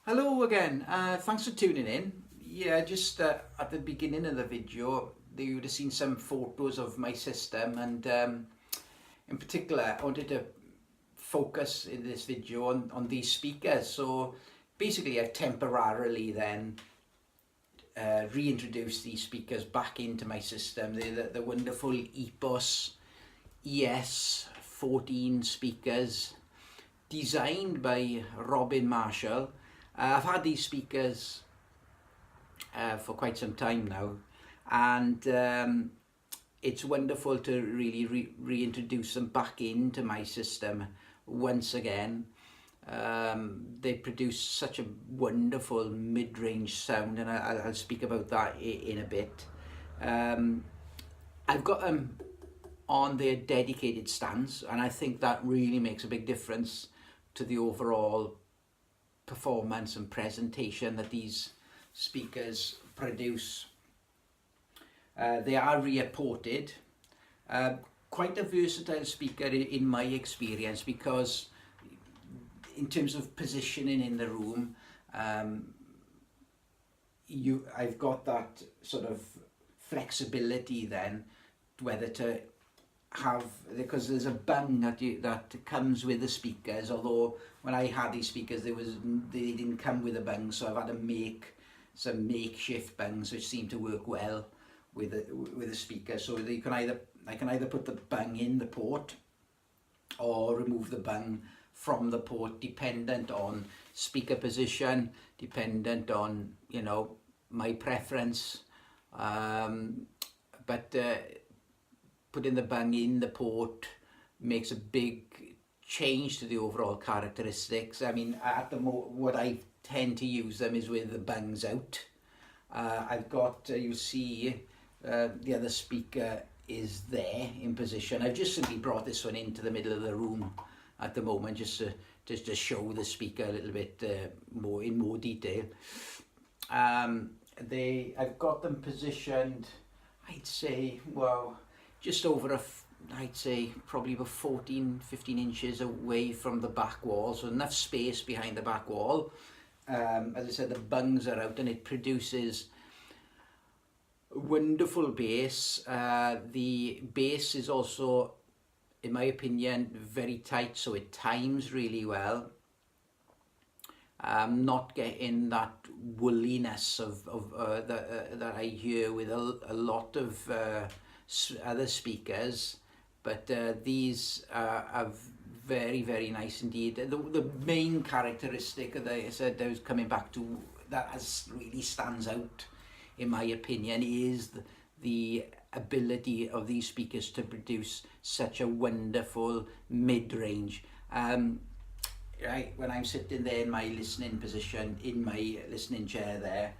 Hello again, thanks for tuning in. Yeah, just at the beginning of the video, you would have seen some photos of my system, and in particular, I wanted to focus in this video on these speakers. So basically, I've temporarily then reintroduced these speakers back into my system. They're the wonderful Epos ES14 speakers, designed by Robin Marshall. I've had these speakers for quite some time now, and it's wonderful to really reintroduce them back into my system once again. They produce such a wonderful mid-range sound, and I'll speak about that in a bit. I've got them on their dedicated stands, and I think that really makes a big difference to the overall performance and presentation that these speakers produce. They are rear ported, quite a versatile speaker in my experience, because in terms of positioning in the room, I've got that sort of flexibility then whether to have, because there's a bung that comes with the speakers, although when I had these speakers they didn't come with a bung, so I've had to make some makeshift bungs which seem to work well with the speaker. So I can either put the bung in the port or remove the bung from the port, dependent on speaker position, dependent on my preference, but putting the bung in the port makes a big change to the overall characteristics. I mean, at the what I tend to use them is with the bungs out. I've got, you see, the other speaker is there in position. I've just simply brought this one into the middle of the room at the moment, just to show the speaker a little bit in more detail. I've got them positioned, I'd say, well, just over I'd say probably about 15 inches away from the back wall, so enough space behind the back wall. As I said, the bungs are out and it produces wonderful bass. The bass is also, in my opinion, very tight, so it times really well. Not getting that woolliness that I hear with a lot of other speakers, but these are very nice indeed. The main characteristic that I said I was coming back to that really stands out in my opinion is the ability of these speakers to produce such a wonderful mid-range. Right, when I'm sitting there in my listening position, in my listening chair there,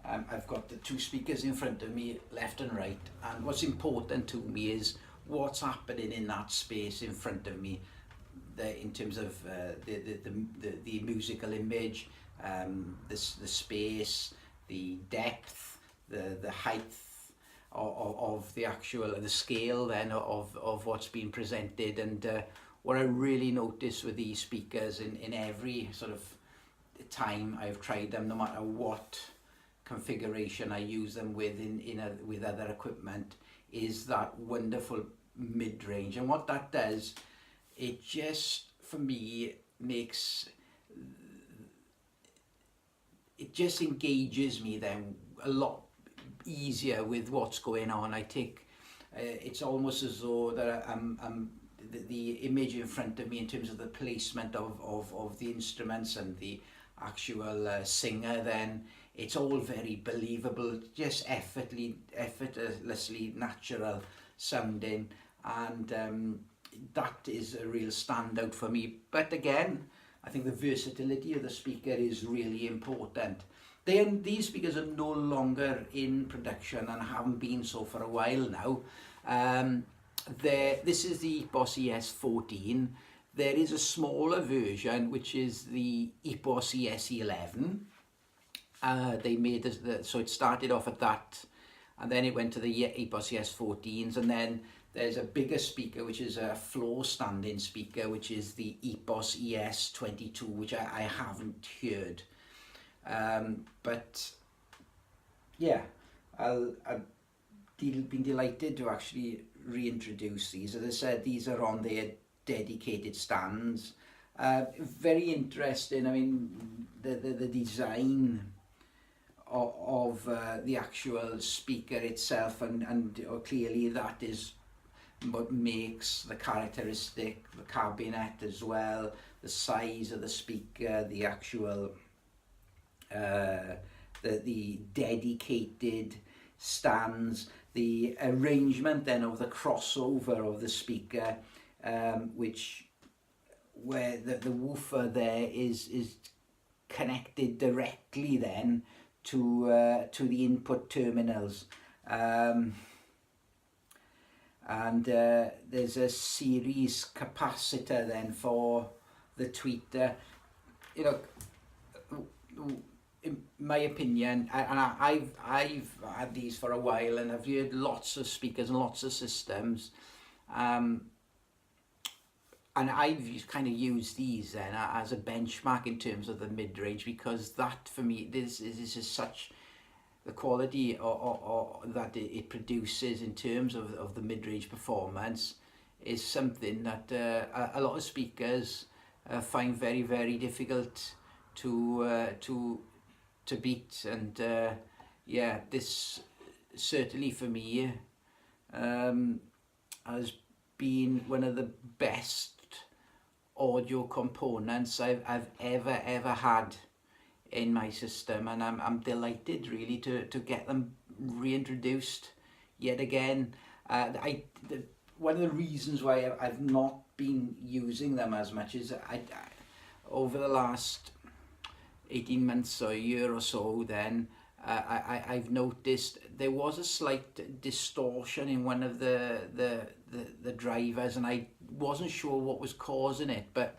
I've got the two speakers in front of me, left and right, and what's important to me is what's happening in that space in front of me, in terms of the musical image, the space, the depth, the height of the actual, the scale then of what's being presented. And what I really notice with these speakers in every sort of time I've tried them, no matter what configuration I use them with with other equipment, is that wonderful mid-range. And what that does, it just, for me, it just engages me then a lot easier with what's going on. It's almost as though that I'm the image in front of me in terms of the placement of the instruments and the actual singer, then it's all very believable, just effortlessly natural sounding, and that is a real standout for me. But again, I think the versatility of the speaker is really important. These speakers are no longer in production and haven't been so for a while now. This is the Epos ES14. There is a smaller version which is the Epos ES11. They made so it started off at that, and then it went to the Epos ES14s, and then there's a bigger speaker which is a floor standing speaker, which is the Epos ES22, which I haven't heard. But yeah, I've been delighted to actually reintroduce these. As I said, these are on their dedicated stands. Very interesting. I mean, the design of the actual speaker itself, and clearly that is what makes the characteristic, the cabinet as well, the size of the speaker, the actual the dedicated stands, the arrangement then of the crossover of the speaker, where the woofer there is connected directly then to the input terminals, and there's a series capacitor then for the tweeter. You know, in my opinion, and I've had these for a while, and I've heard lots of speakers and lots of systems, and I've kind of used these then as a benchmark in terms of the mid-range, because that for me, this is such the quality or that it produces in terms of the mid-range performance is something that a lot of speakers find very, very difficult to beat. And yeah, this certainly for me has been one of the best audio components I've ever had in my system, and I'm delighted really to get them reintroduced yet again. One of the reasons why I've not been using them as much is I over the last 18 months or a year or so, then I've noticed there was a slight distortion in one of the drivers, and I wasn't sure what was causing it, but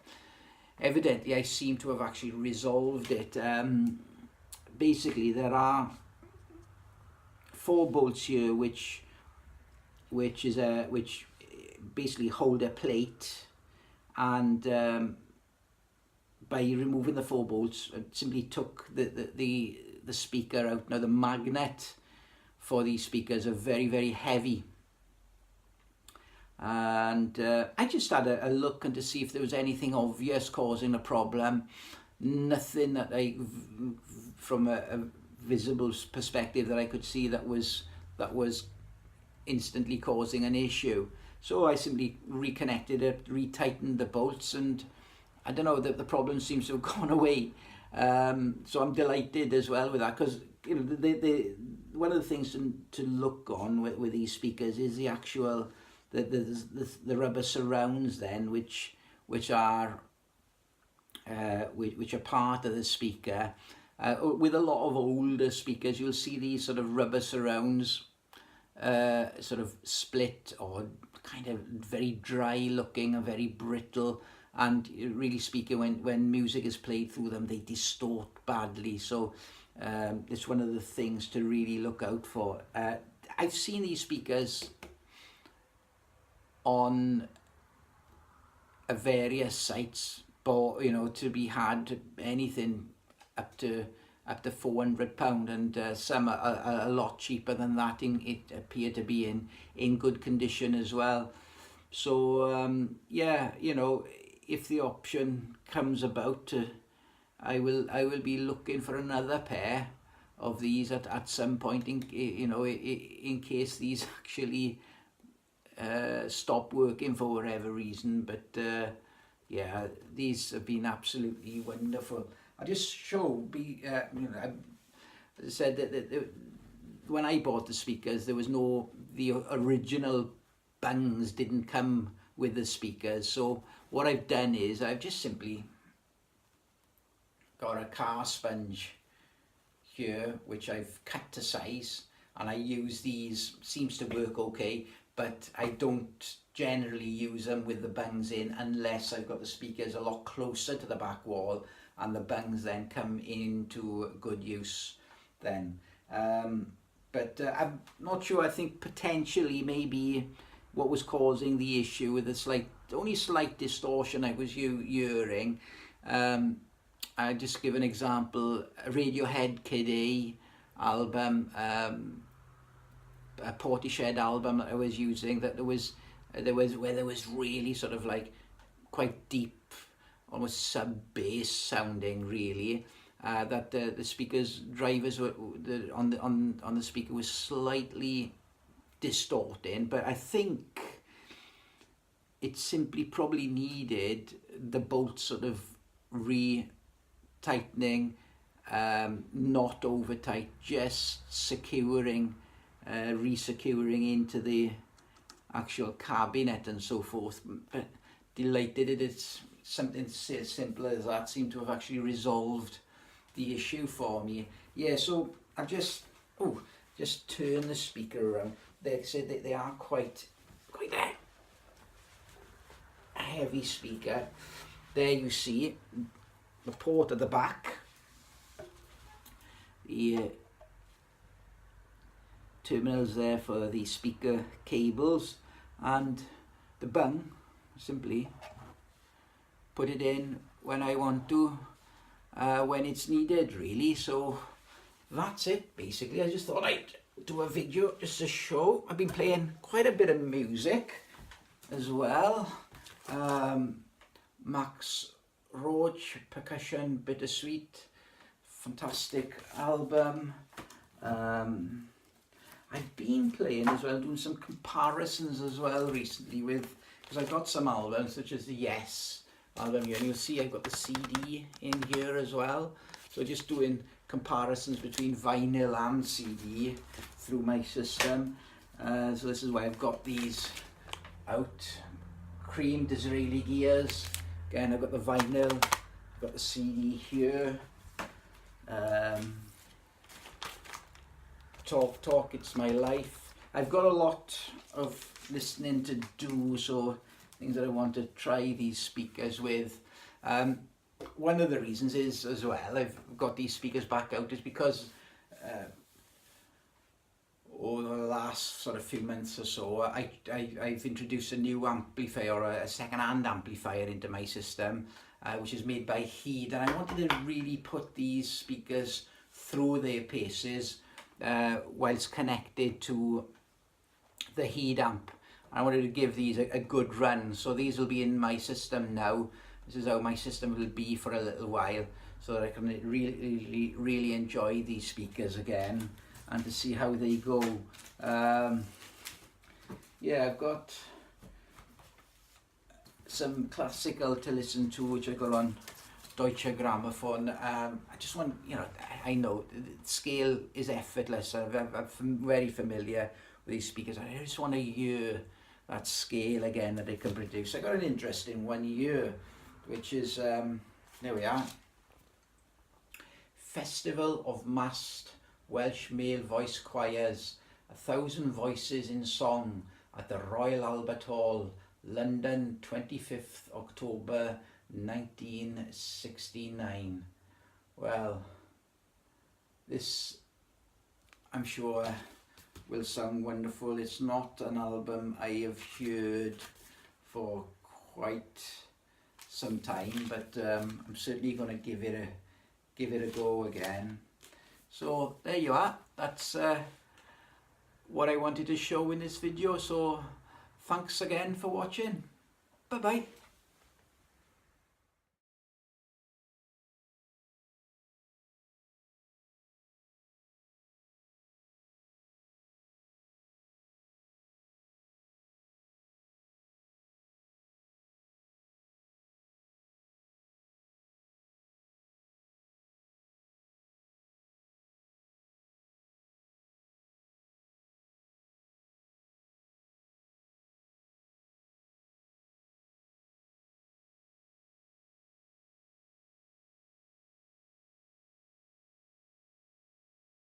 evidently I seem to have actually resolved it. Basically, there are 4 bolts here which basically hold a plate, and by removing the 4 bolts, I simply took the speaker out. Now the magnet for these speakers are very, very heavy, and I just had a look and to see if there was anything obvious causing a problem. Nothing that from a visible perspective that I could see that was instantly causing an issue. So I simply reconnected it, retightened the bolts, and I don't know, the problem seems to have gone away. So I'm delighted as well with that, because you know one of the things to look on with these speakers is the actual the rubber surrounds then, which are part of the speaker. With a lot of older speakers, you'll see these sort of rubber surrounds sort of split or kind of very dry looking and very brittle, and really speaking, when music is played through them, they distort badly. So it's one of the things to really look out for. I've seen these speakers on various sites, but you know, to be had anything up to £400, and some are a lot cheaper than that. It appear to be in good condition as well. So yeah, you know, if the option comes about, I will be looking for another pair of these at some point, in case these actually stop working for whatever reason. But yeah, these have been absolutely wonderful. I just show, as I said, that when I bought the speakers, there was the original bungs didn't come with the speakers. So what I've done is I've just simply got a car sponge here, which I've cut to size, and I use these. Seems to work okay, but I don't generally use them with the bungs in unless I've got the speakers a lot closer to the back wall, and the bungs then come into good use then. But I'm not sure. I think potentially maybe what was causing the issue with the only slight distortion I was hearing I just give an example, Radiohead Kid A album, a Portishead album that I was using, that there was really sort of like quite deep, almost sub-bass sounding really, that the speakers, drivers were, on the speaker was slightly distorting, but I think it simply probably needed the bolt sort of tightening, not over tight, just securing, re-securing into the actual cabinet and so forth. But delighted it's something as simple as that seemed to have actually resolved the issue for me. Yeah, so I just turn the speaker around. They said that they are quite a heavy speaker. There you see the port at the back, the terminals there for the speaker cables, and the bung. Simply put it in when I want to, when it's needed really. So that's it basically. I just thought I'd do a video just to show. I've been playing quite a bit of music as well. Max Roach, percussion, bittersweet, fantastic album. I've been playing as well, doing some comparisons as well recently with, because I've got some albums such as the Yes album here, and you'll see I've got the CD in here as well. So just doing comparisons between vinyl and CD through my system. So this is why I've got these out. Creamed Israeli gears. Again, I've got the vinyl, I've got the CD here. Talk, It's My Life. I've got a lot of listening to do, so things that I want to try these speakers with. One of the reasons is as well, I've got these speakers back out, is because over the last sort of few months or so, I've introduced a new amplifier, or a second-hand amplifier into my system, which is made by Heed, and I wanted to really put these speakers through their paces whilst connected to the Heed amp. I wanted to give these a good run, so these will be in my system now. This is how my system will be for a little while, so that I can really enjoy these speakers again and to see how they go. Yeah, I've got some classical to listen to, which I got on Deutsche Grammophon. I just want, I know the scale is effortless. I'm very familiar with these speakers. I just want to hear that scale again that they can produce. I got an interesting one here, which is, there we are, Festival of Massed Welsh Male Voice Choirs, 1,000 Voices in Song at the Royal Albert Hall, London, 25th October 1969. Well, this, I'm sure, will sound wonderful. It's not an album I have heard for quite some time, but I'm certainly going to give it a go again. So there you are. That's what I wanted to show in this video. So thanks again for watching. Bye bye.